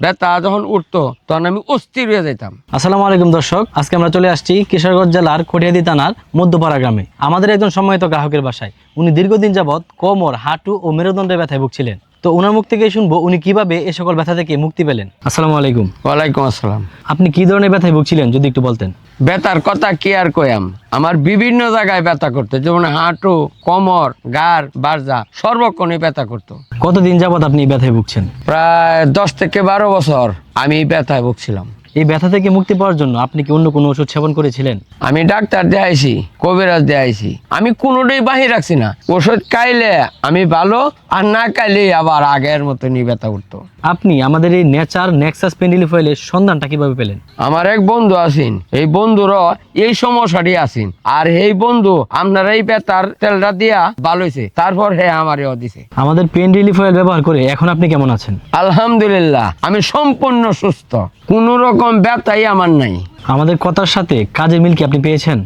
ব্যথা যখন উঠতো তখন আমি অস্থির হয়ে যেতাম। আসসালামু আলাইকুম দর্শক, আজকে আমরা চলে আসছি কিশোরগঞ্জ জেলার কটিয়াদী থানার মধ্যপাড়া গ্রামে আমাদের একজন সম্মানিত গ্রাহকের বাসায়। উনি দীর্ঘদিন যাবৎ কোমর, হাঁটু ও মেরুদণ্ডের ব্যথায় ভুগছিলেন। তো ওনার মুখ থেকে শুনবো উনি কিভাবে এই সকল ব্যথা থেকে মুক্তি পেলেন। আসসালামু আলাইকুম। ওয়ালাইকুম আসসালাম। আপনি কি ধরনের ব্যথায় ভুগছিলেন যদি একটু বলতেন? ব্যথার কথা কি আর কয়াম, আমার বিভিন্ন জায়গায় ব্যথা করতো, যেমন হাঁটু, কোমর, গাড়, বারজা সর্বক্ষণে ব্যথা করতো। কতদিন যাবৎ আপনি এই ব্যথায় ভুগছেন? প্রায় 10 থেকে 12 বছর আমি এই ব্যথায় ভুগছিলাম। এই ব্যথা থেকে মুক্তি পাওয়ার জন্য আপনি কি অন্য কোনো ওষুধ সেবন করেছিলেন? আমি ডাক্তার দেখাইছি, কবিরাজ দেখাইছি, আমি কোনোটাই বাহির রাখছি না। ওষুধ খাইলে আমি ভালো, আর না খাইলে আবার আগের মতনই ব্যথা উঠতো। আপনি আমাদের এই নেচার নেক্সাস পেইন রিলিফ অয়েলের সন্ধানটা কিভাবে পেলেন? আমার এক বন্ধু আছেন, এই বন্ধুরও এই সমস্যাটি আছেন, আর এই বন্ধু আপনার এই ব্যথার তেলটা দিয়া ভালো হয়েছে, তারপর আমারও দিছে। আমাদের পেইন রিলিফ অয়েল ব্যবহার করে এখন আপনি কেমন আছেন? আলহামদুলিল্লাহ, আমি সম্পূর্ণ সুস্থ, কোনো রকম ব্যথাই আমার নাই। আমাদের কথার সাথে কাজের মিল কি আপনি পেয়েছেন?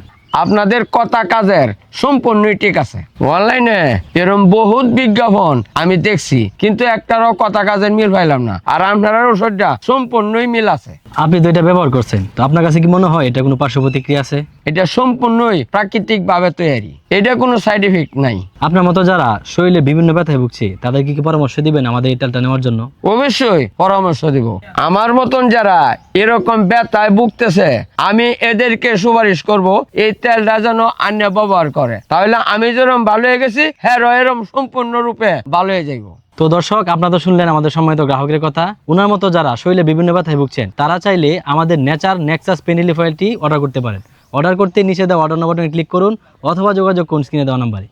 আপনাদের কথা কাজের সম্পূর্ণই ঠিক আছে। অনলাইনে এরকম বহুত বিজ্ঞাপন আমি দেখছি, কিন্তু একটারও কথা কাজের মিল পাইলাম না। আর আপনার ওষুধটা সম্পূর্ণই মিল আছে। আপনি তো এটা ব্যবহার করছেন, তো আপনার কাছে কি মনে হয় এটা কোনো পার্শ্ব প্রতিক্রিয়া আছে? এটা সম্পূর্ণই প্রাকৃতিক ভাবে তৈরি, এটা কোনো সাইড এফেক্ট নাই। আপনার মতো যারা শরীরে বিভিন্ন ব্যথায় ভুগছে তাদের কি পরামর্শ দিবেন আমাদের এই তেলটা নেওয়ার জন্য? অবশ্যই পরামর্শ দিব। আমার মতন যারা এরকম ব্যথায় ভুগতেছে, আমি এদেরকে সুপারিশ করব এই তেলটা যেন আন্য ব্যবহার করে, তাহলে আমি যেরকম ভালো হয়ে গেছি এরম সম্পূর্ণরূপে ভালো হয়ে যাইব। তো দর্শক, আপনারা তো শুনলেন আমাদের সম্মানিত গ্রাহকের কথা। ওনার মতো যারা শরীরে বিভিন্ন ব্যথায় ভুগছেন তারা চাইলে আমাদের নেচার নেক্সাস পেইন রিলিফ অয়েলটি অর্ডার করতে পারেন। অর্ডার করতে নিচে দেওয়া অর্ডার বাটনে ক্লিক করুন অথবা যোগাযোগ করুন স্ক্রিনে দেওয়া নাম্বারে।